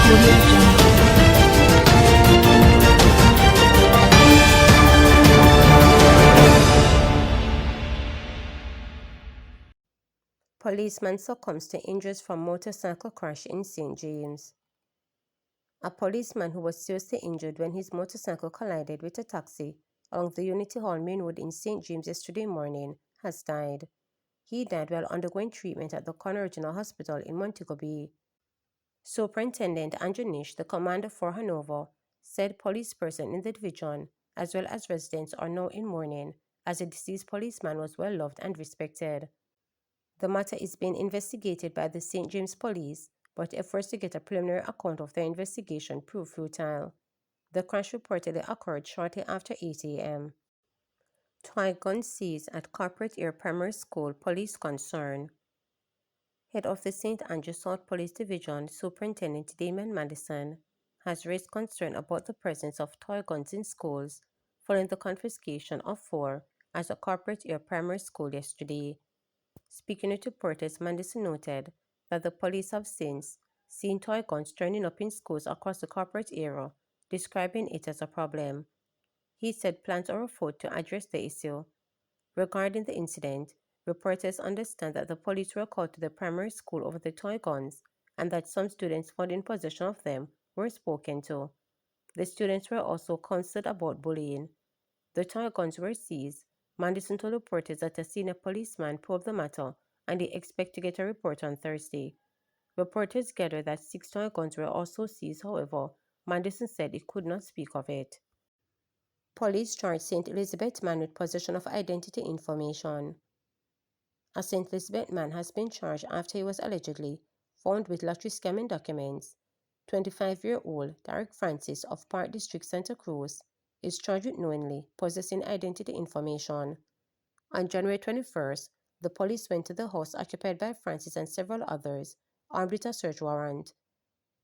Audio Jungle. Policeman succumbs to injuries from motorcycle crash in St. James. A policeman who was seriously injured when his motorcycle collided with a taxi along the Unity Hall main road in St. James yesterday morning has died. He died while undergoing treatment at the Conner Regional Hospital in Montego Bay. Superintendent Andrew Nish, the commander for Hanover, said police personnel in the division, as well as residents, are now in mourning, as the deceased policeman was well loved and respected. The matter is being investigated by the St. James Police, but efforts to get a preliminary account of their investigation proved futile. The crash reportedly occurred shortly after 8 a.m. Toy gun seized at Corporate Air Primary School, police concern. Head of the St. Andrew South Police Division, Superintendent Damon Madison, has raised concern about the presence of toy guns in schools following the confiscation of 4 at a Corporate Air Primary School yesterday. Speaking with reporters, Madison noted that the police have since seen toy guns turning up in schools across the corporate area, describing it as a problem. He said plans are afoot to address the issue. Regarding the incident, reporters understand that the police were called to the primary school over the toy guns and that some students found in possession of them were spoken to. The students were also counseled about bullying. The toy guns were seized. Madison told reporters that a senior policeman probed the matter and they expect to get a report on Thursday. Reporters gathered that 6 toy guns were also seized, however, Madison said he could not speak of it. Police charged St. Elizabeth man with possession of identity information. A St. Elizabeth man has been charged after he was allegedly found with lottery scamming documents. 25-year-old Derek Francis of Park District, Santa Cruz, is charged with knowingly possessing identity information. On January 21st, the police went to the house occupied by Francis and several others, armed with a search warrant.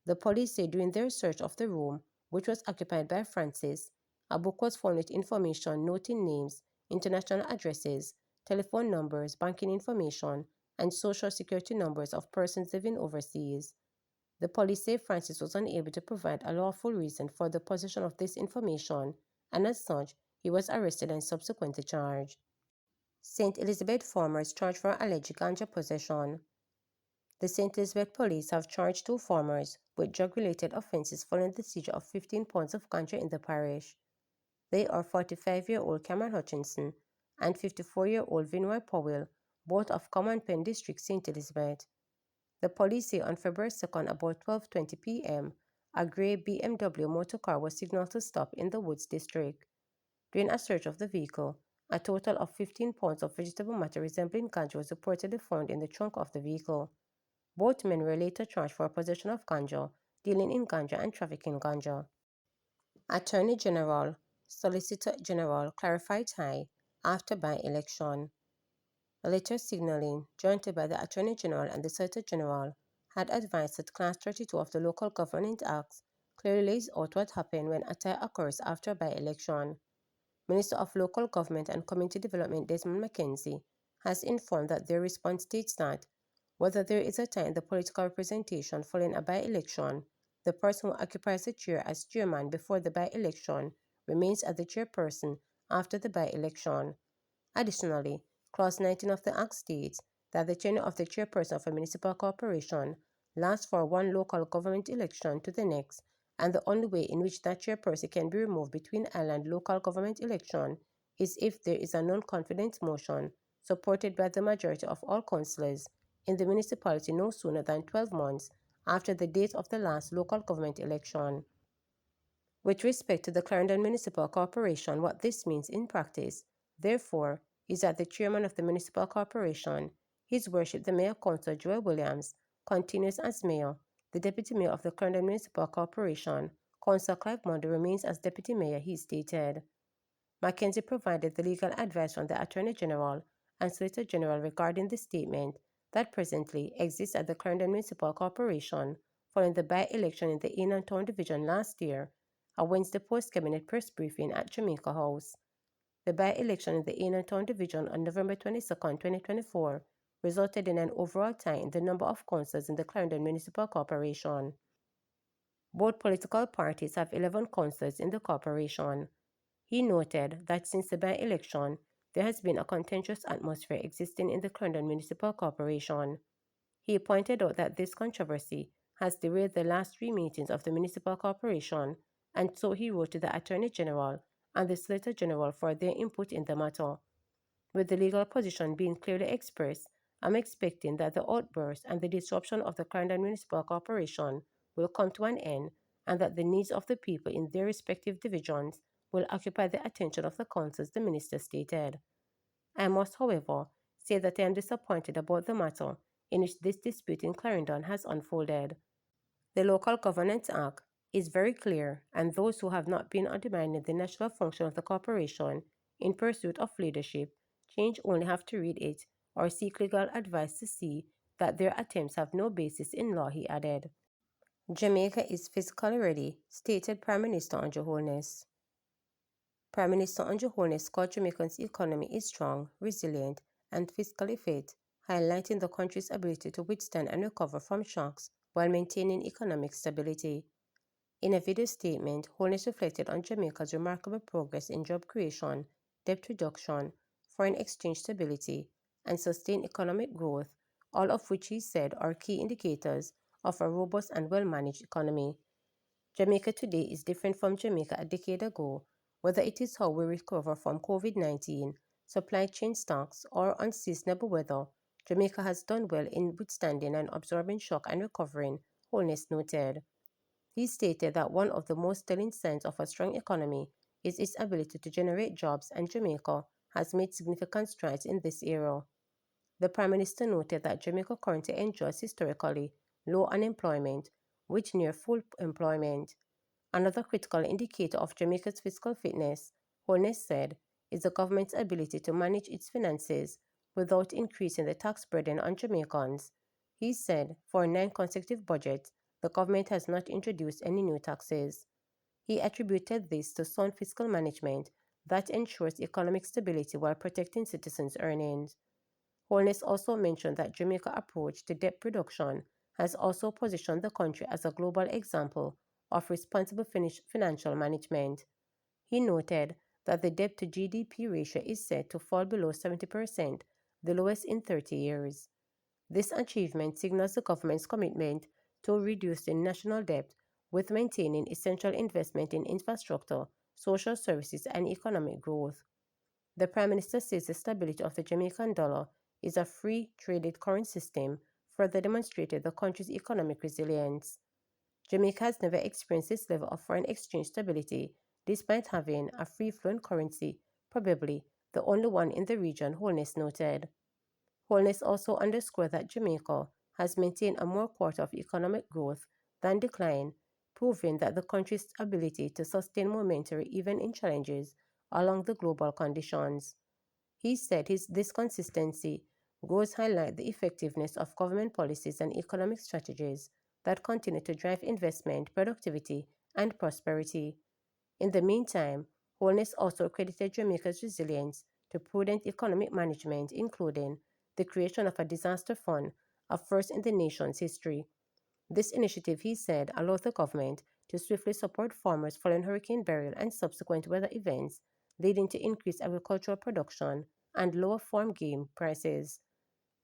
The police say during their search of the room, which was occupied by Francis, a book was found with information noting names, international addresses, telephone numbers, banking information, and social security numbers of persons living overseas. The police say Francis was unable to provide a lawful reason for the possession of this information, and as such, he was arrested and subsequently charged. St. Elizabeth farmers charged for alleged ganja possession. The St. Elizabeth police have charged 2 farmers with drug-related offences following the seizure of 15 pounds of ganja in the parish. They are 45-year-old Cameron Hutchinson and 54-year-old Vinroy Powell, both of Common Pen District, St. Elizabeth. The police say on February 2nd, about 12:20 p.m., a grey BMW motorcar was signaled to stop in the Woods District. During a search of the vehicle, a total of 15 pounds of vegetable matter resembling ganja was reportedly found in the trunk of the vehicle. Both men were later charged for possession of ganja, dealing in ganja, and trafficking ganja. Attorney General, Solicitor General clarified tie after by-election. A letter signaling, jointly by the Attorney General and the Solicitor General, had advised that Clause 32 of the Local Government Act clearly lays out what happened when a tie occurs after a by-election. Minister of Local Government and Community Development Desmond McKenzie has informed that their response states that whether there is a tie in the political representation following a by-election, the person who occupies the chair as chairman before the by-election remains as the chairperson after the by-election. Additionally, Clause 19 of the Act states that the tenure of the chairperson of a municipal corporation lasts for one local government election to the next, and the only way in which that chairperson can be removed between island local government election is if there is a non-confidence motion supported by the majority of all councillors in the municipality no sooner than 12 months after the date of the last local government election. With respect to the Clarendon Municipal Corporation, what this means in practice, therefore, is that the chairman of the municipal corporation, His Worship the Mayor Councillor Joel Williams, continues as mayor. The deputy mayor of the Clarendon Municipal Corporation, Councillor Clive Mondo, remains as deputy mayor, he stated. Mackenzie provided the legal advice from the Attorney General and Solicitor General regarding the statement that presently exists at the Clarendon Municipal Corporation following the by-election in the Inn and Town Division last year, a Wednesday post-cabinet press briefing at Jamaica House. The by-election in the Inn and Town Division on November 22, 2024, resulted in an overall tie in the number of councillors in the Clarendon Municipal Corporation. Both political parties have 11 councillors in the corporation. He noted that since the by-election, there has been a contentious atmosphere existing in the Clarendon Municipal Corporation. He pointed out that this controversy has derailed the last 3 meetings of the Municipal Corporation, and so he wrote to the Attorney General and the Solicitor General for their input in the matter. With the legal position being clearly expressed, I'm expecting that the outburst and the disruption of the Clarendon Municipal Corporation will come to an end and that the needs of the people in their respective divisions will occupy the attention of the councils, the minister stated. I must, however, say that I am disappointed about the manner in which this dispute in Clarendon has unfolded. The Local Governance Act is very clear, and those who have not been undermining the national function of the corporation in pursuit of leadership change only have to read it or seek legal advice to see that their attempts have no basis in law, he added. Jamaica is fiscally ready, stated Prime Minister Andrew Holness. Prime Minister Andrew Holness called Jamaica's economy is strong, resilient, and fiscally fit, highlighting the country's ability to withstand and recover from shocks while maintaining economic stability. In a video statement, Holness reflected on Jamaica's remarkable progress in job creation, debt reduction, foreign exchange stability, and sustained economic growth, all of which he said are key indicators of a robust and well-managed economy. Jamaica today is different from Jamaica a decade ago, whether it is how we recover from COVID-19, supply chain stocks, or unseasonable weather. Jamaica has done well in withstanding and absorbing shock and recovering, Holness noted. He stated that one of the most telling signs of a strong economy is its ability to generate jobs, and Jamaica has made significant strides in this area. The Prime Minister noted that Jamaica currently enjoys historically low unemployment, with near full employment. Another critical indicator of Jamaica's fiscal fitness, Holness said, is the government's ability to manage its finances without increasing the tax burden on Jamaicans. He said for 9 consecutive budgets, the government has not introduced any new taxes. He attributed this to sound fiscal management that ensures economic stability while protecting citizens' earnings. Holness also mentioned that Jamaica's approach to debt reduction has also positioned the country as a global example of responsible financial management. He noted that the debt to GDP ratio is set to fall below 70%, the lowest in 30 years. This achievement signals the government's commitment to reducing national debt with maintaining essential investment in infrastructure, social services, and economic growth. The Prime Minister says the stability of the Jamaican dollar is a free traded currency system further demonstrated the country's economic resilience. Jamaica has never experienced this level of foreign exchange stability despite having a free-flowing currency, probably the only one in the region, Holness noted. Holness also underscored that Jamaica has maintained a more quarter of economic growth than decline, proving that the country's ability to sustain momentum even in challenges along the global conditions. He said this consistency goes highlight the effectiveness of government policies and economic strategies that continue to drive investment, productivity, and prosperity. In the meantime, Holness also credited Jamaica's resilience to prudent economic management, including the creation of a disaster fund, a first in the nation's history. This initiative, he said, allowed the government to swiftly support farmers following Hurricane Beryl and subsequent weather events, leading to increased agricultural production and lower farm game prices.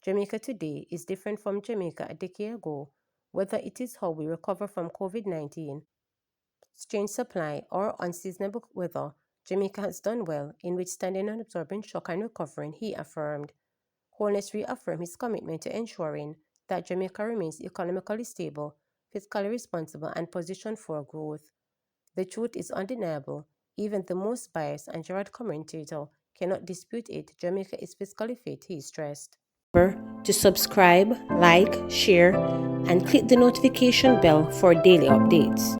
Jamaica today is different from Jamaica a decade ago, whether it is how we recover from COVID-19, strange supply, or unseasonable weather. Jamaica has done well in withstanding and absorbing shock and recovering, he affirmed. Holness reaffirmed his commitment to ensuring that Jamaica remains economically stable, fiscally responsible, and positioned for growth. The truth is undeniable. Even the most biased and Gerard commentator cannot dispute it. Jamaica is fiscally fit, he stressed. Remember to subscribe, like, share, and click the notification bell for daily updates.